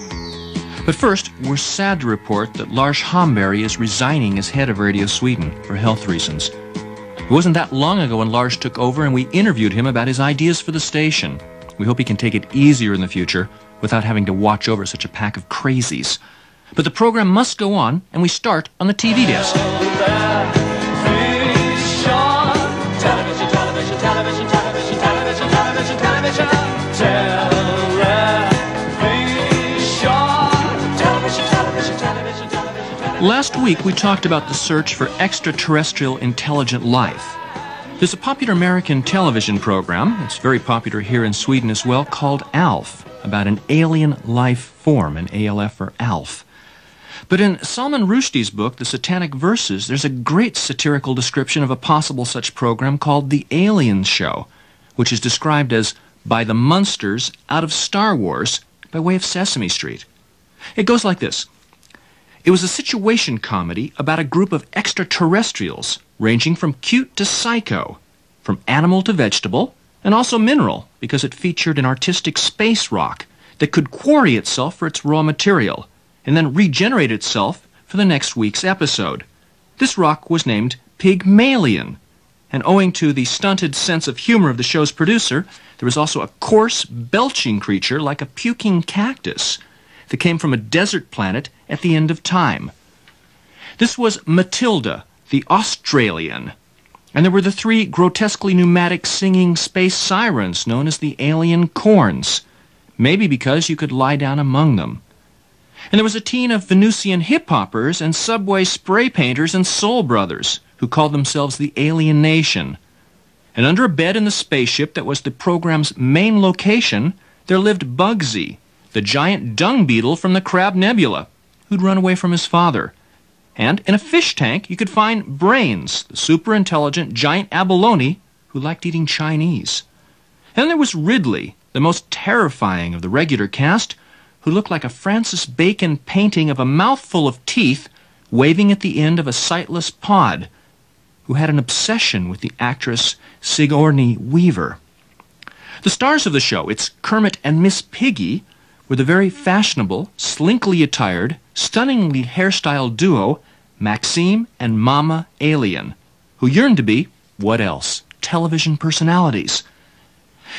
But first, we're sad to report that Lars Hamberg is resigning as head of Radio Sweden for health reasons. It wasn't that long ago when Lars took over and we interviewed him about his ideas for the station. We hope he can take it easier in the future without having to watch over such a pack of crazies. But the program must go on, and we start on the TV desk. Last week, we talked about the search for extraterrestrial intelligent life. There's a popular American television program, it's very popular here in Sweden as well, called ALF, about an alien life form, an ALF for ALF. But in Salman Rushdie's book, The Satanic Verses, there's a great satirical description of a possible such program called The Aliens Show, which is described as by the monsters out of Star Wars by way of Sesame Street. It goes like this. It was a situation comedy about a group of extraterrestrials ranging from cute to psycho, from animal to vegetable, and also mineral, because it featured an artistic space rock that could quarry itself for its raw material and then regenerate itself for the next week's episode. This rock was named Pygmalion, and owing to the stunted sense of humor of the show's producer, there was also a coarse, belching creature like a puking cactus that came from a desert planet at the end of time. This was Matilda, the Australian, and there were the three grotesquely pneumatic singing space sirens known as the alien corns, maybe because you could lie down among them. And there was a team of Venusian hip-hoppers and subway spray painters and soul brothers who called themselves the Alien Nation. And under a bed in the spaceship that was the program's main location, there lived Bugsy, the giant dung beetle from the Crab Nebula, who'd run away from his father. And in a fish tank, you could find Brains, the super-intelligent giant abalone who liked eating Chinese. And there was Ridley, the most terrifying of the regular cast, who looked like a Francis Bacon painting of a mouthful of teeth waving at the end of a sightless pod, who had an obsession with the actress Sigourney Weaver. The stars of the show, it's Kermit and Miss Piggy, were the very fashionable, slinkly attired, stunningly hairstyled duo Maxime and Mama Alien, who yearned to be, what else, television personalities.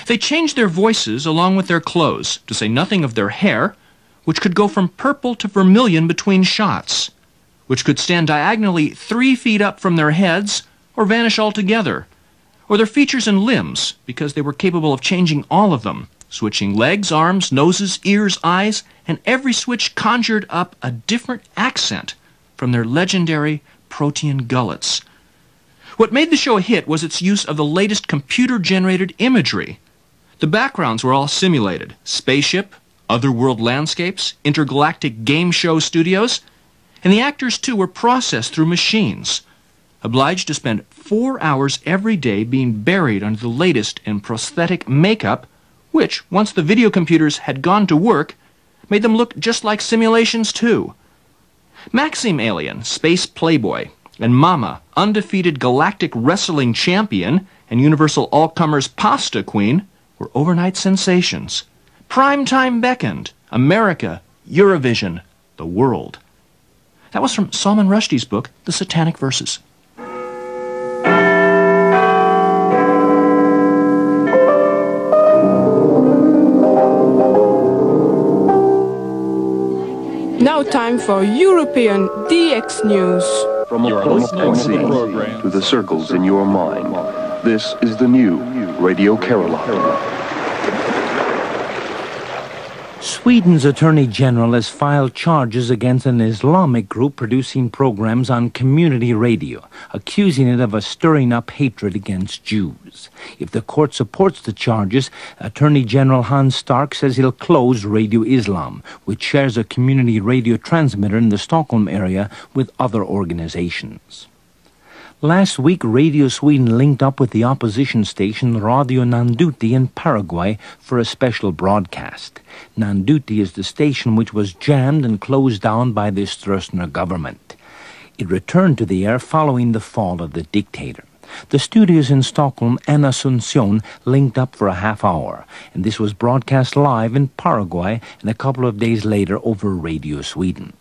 They changed their voices along with their clothes, to say nothing of their hair, which could go from purple to vermilion between shots, which could stand diagonally 3 feet up from their heads or vanish altogether, or their features and limbs, because they were capable of changing all of them, switching legs, arms, noses, ears, eyes, and every switch conjured up a different accent from their legendary protean gullets. What made the show a hit was its use of the latest computer-generated imagery. The backgrounds were all simulated: spaceship, otherworld landscapes, intergalactic game show studios, and the actors, too, were processed through machines, obliged to spend 4 hours every day being buried under the latest in prosthetic makeup, which, once the video computers had gone to work, made them look just like simulations, too. Maxime Alien, space playboy, and Mama, undefeated galactic wrestling champion and universal all-comers pasta queen, were overnight sensations. Primetime beckoned. America, Eurovision, the world. That was from Salman Rushdie's book, The Satanic Verses. Now time for European DX News. From a point at sea to the circles in your mind, this is the new Radio Caroline. Sweden's Attorney General has filed charges against an Islamic group producing programs on community radio, accusing it of stirring up hatred against Jews. If the court supports the charges, Attorney General Hans Stark says he'll close Radio Islam, which shares a community radio transmitter in the Stockholm area with other organizations. Last week, Radio Sweden linked up with the opposition station Radio Nanduti in Paraguay for a special broadcast. Nanduti is the station which was jammed and closed down by the Stroessner government. It returned to the air following the fall of the dictator. The studios in Stockholm and Asunción linked up for a half hour, and this was broadcast live in Paraguay and a couple of days later over Radio Sweden.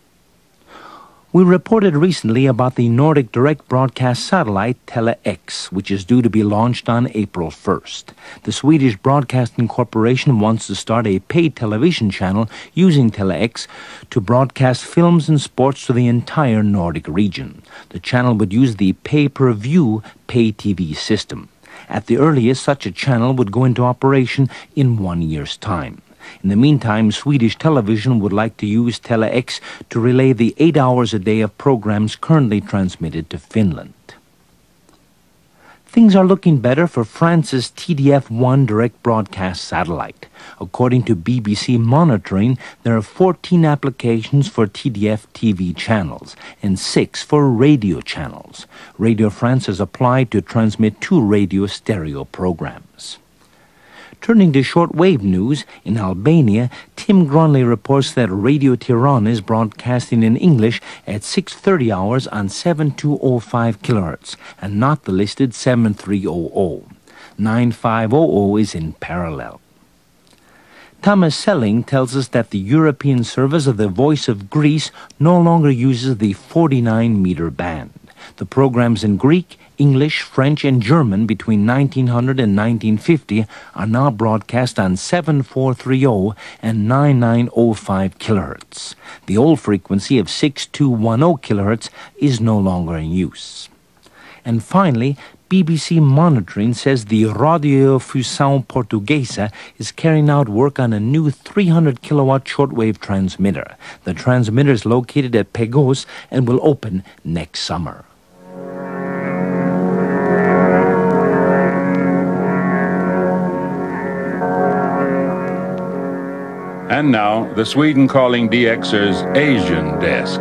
We reported recently about the Nordic direct broadcast satellite Tele-X, which is due to be launched on April 1st. The Swedish Broadcasting Corporation wants to start a paid television channel using Tele-X to broadcast films and sports to the entire Nordic region. The channel would use the pay-per-view pay TV system. At the earliest, such a channel would go into operation in 1 year's time. In the meantime, Swedish television would like to use Tele-X to relay the 8 hours a day of programs currently transmitted to Finland. Things are looking better for France's TDF-1 direct broadcast satellite. According to BBC monitoring, there are 14 applications for TDF TV channels and 6 for radio channels. Radio France has applied to transmit 2 radio stereo programs. Turning to shortwave news, in Albania, Tim Grunley reports that Radio Tirana is broadcasting in English at 6:30 hours on 7205 kHz and not the listed 7300. 9500 is in parallel. Thomas Selling tells us that the European service of the Voice of Greece no longer uses the 49-meter band. The programs in Greek, English, French, and German between 1900 and 1950 are now broadcast on 7430 and 9905 kHz. The old frequency of 6210 kHz is no longer in use. And finally, BBC monitoring says the Radio Fusão Portuguesa is carrying out work on a new 300-kilowatt shortwave transmitter. The transmitter is located at Pegos and will open next summer. And now, the Sweden Calling DXer's Asian desk.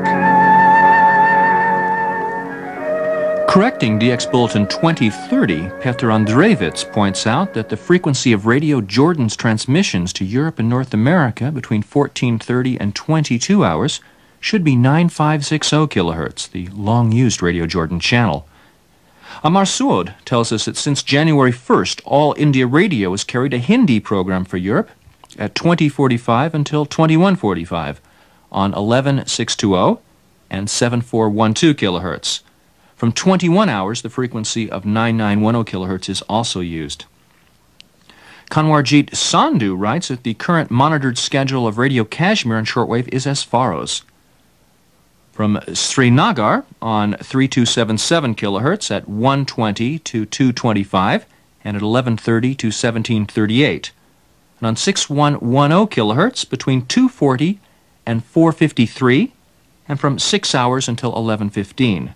Correcting DX Bulletin 2030, Petr Andreevits points out that the frequency of Radio Jordan's transmissions to Europe and North America between 1430 and 22 hours should be 9560 kHz, the long-used Radio Jordan channel. Amar Suod tells us that since January 1st, All India Radio has carried a Hindi program for Europe at 2045 until 2145 on 11620 and 7412 kHz. From 21 hours, the frequency of 9910 kHz is also used. Kanwarjit Sandhu writes that the current monitored schedule of Radio Kashmir on shortwave is as follows. From Srinagar on 3277 kHz at 120 to 225 and at 1130 to 1738. And on 6110 kHz between 240 and 453 and from 6 hours until 1115.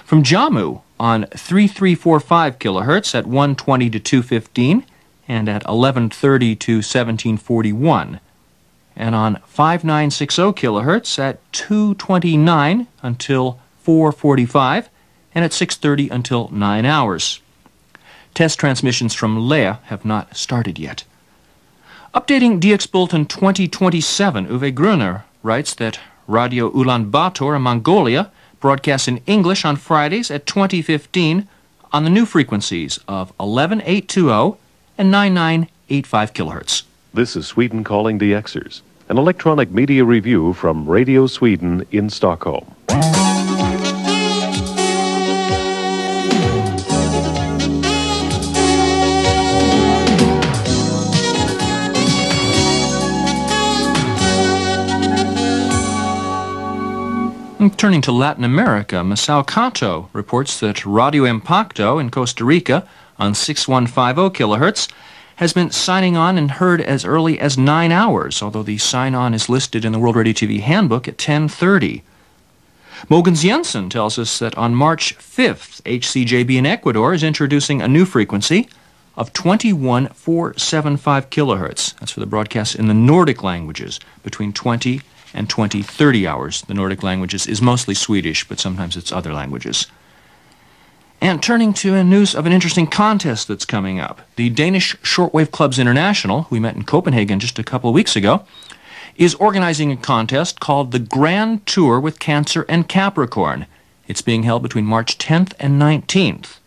From Jammu on 3345 kHz at 120 to 215 and at 1130 to 1741. And on 5960 kHz at 229 until 445 and at 6:30 until 9 hours. Test transmissions from Leh have not started yet. Updating DX Bulletin 2027, Uwe Gruner writes that Radio Ulaanbaatar in Mongolia broadcasts in English on Fridays at 2015 on the new frequencies of 11820 and 9985 kHz. This is Sweden Calling DXers, an electronic media review from Radio Sweden in Stockholm. Turning to Latin America, Masao Kato reports that Radio Impacto in Costa Rica on 6150 kilohertz has been signing on and heard as early as 9 hours, although the sign-on is listed in the World Radio TV Handbook at 10:30. Mogens Jensen tells us that on March 5th, HCJB in Ecuador is introducing a new frequency of 21475 kilohertz. That's for the broadcasts in the Nordic languages, between 20 and 2030 hours. The Nordic languages is mostly Swedish, but sometimes it's other languages. And turning to news of an interesting contest that's coming up. The Danish Shortwave Clubs International, who we met in Copenhagen just a couple of weeks ago, is organizing a contest called the Grand Tour with Cancer and Capricorn. It's being held between March 10th and 19th.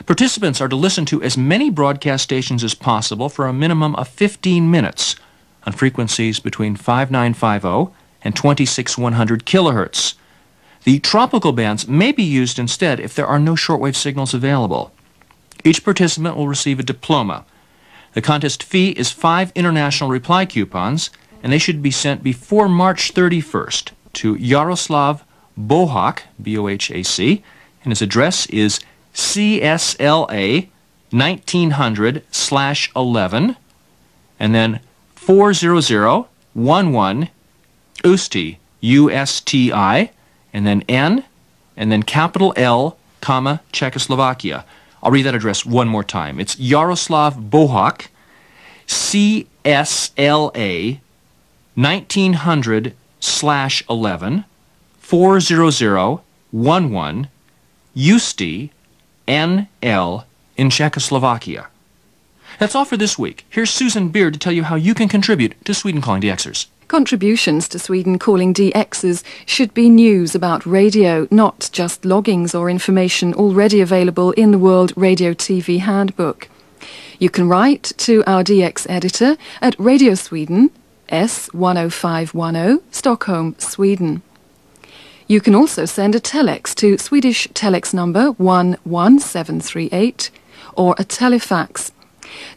Participants are to listen to as many broadcast stations as possible for a minimum of 15 minutes on frequencies between 5950 and 26100 kilohertz. The tropical bands may be used instead if there are no shortwave signals available. Each participant will receive a diploma. The contest fee is 5 international reply coupons, and they should be sent before March 31st to Jaroslav Bohak, B-O-H-A-C, and his address is CSLA 1900/11, and then 40011 Usti, U-S-T-I, and then N, and then capital L, comma, Czechoslovakia. I'll read that address one more time. It's Jaroslav Bohak, CSLA 1900/11, 40011 Usti, NL, in Czechoslovakia. That's all for this week. Here's Susan Beard to tell you how you can contribute to Sweden Calling DXers. Contributions to Sweden Calling DXers should be news about radio, not just loggings or information already available in the World Radio TV Handbook. You can write to our DX editor at Radio Sweden, S10510, Stockholm, Sweden. You can also send a telex to Swedish telex number 11738 or a telefax.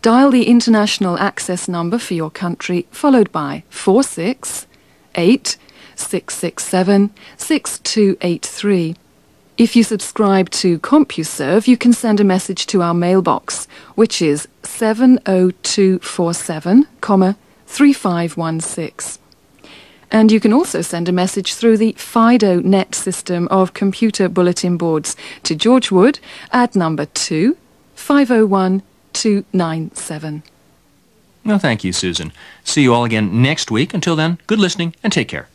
Dial the international access number for your country, followed by 468-667-6283. If you subscribe to CompuServe, you can send a message to our mailbox, which is 70247, 3516. And you can also send a message through the FIDO net system of computer bulletin boards to George Wood at number 2, 501297. Well, thank you, Susan. See you all again next week. Until then, good listening and take care.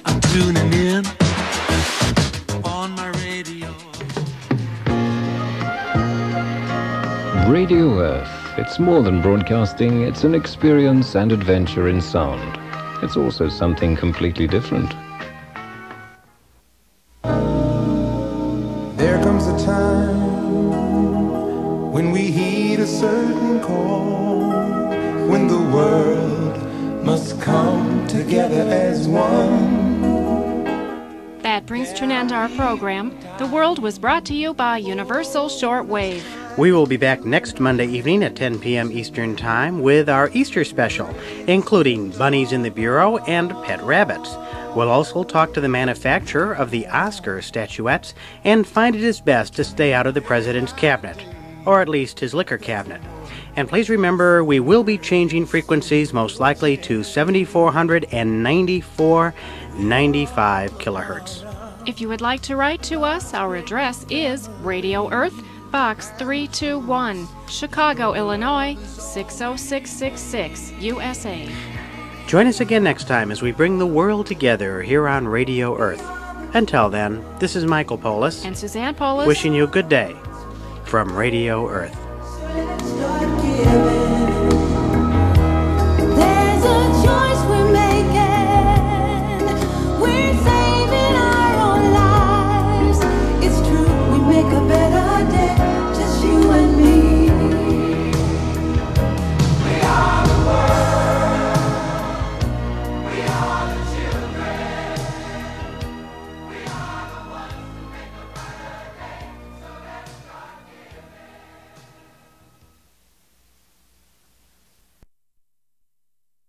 I'm tuning in on my radio. Radio Earth. It's more than broadcasting, it's an experience and adventure in sound. It's also something completely different. There comes a time when we heed a certain call, when the world must come together as one. That brings to an end our program. The World was brought to you by Universal Shortwave. We will be back next Monday evening at 10 p.m. Eastern Time with our Easter special, including bunnies in the bureau and pet rabbits. We'll also talk to the manufacturer of the Oscar statuettes and find it is best to stay out of the president's cabinet, or at least his liquor cabinet. And please remember, we will be changing frequencies, most likely to 7400 and 9495 kilohertz. If you would like to write to us, our address is Radio Earth, Box 321, Chicago, Illinois, 60666, USA. Join us again next time as we bring the world together here on Radio Earth. Until then, this is Michael Poulos and Suzanne Poulos wishing you a good day from Radio Earth. Start giving.